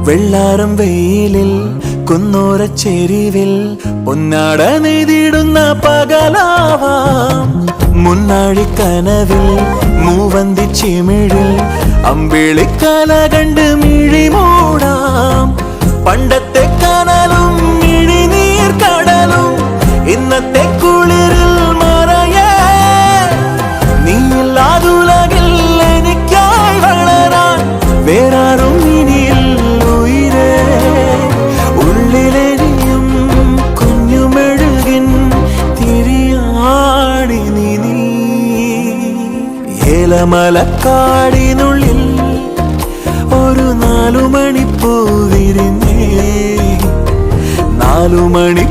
വെള്ളാരം വെയിലിൽ കുന്നോരച്ചെരിവിൽ പൊന്നാട നെയ്തിടുന്ന പകലാവാം. മുന്നാഴിക്കനവിൽ മൂവന്തി ചിമിഴിൽ അമ്പിളിക്കല കണ്ട് മിഴി മൂടാം. പണ്ടത്തെ കനലും മിഴിനീർ കടലും ഇന്നത്തെ കുളിരിൽ മറയേ. നീയില്ലാതുലകിൽ എനിക്കായി വളരാൻ വേറാരും ഇനിയിൽ ഉയിരേ. ഉള്ളിലെരിയും കുഞ്ഞുമെഴുകിൻ തിരിയാടി നീ. ഏലമലക്കാടിനുള്ളിൽ ഒരു 4 മണിപ്പൂ വിരിഞ്ഞേ. 4 മണി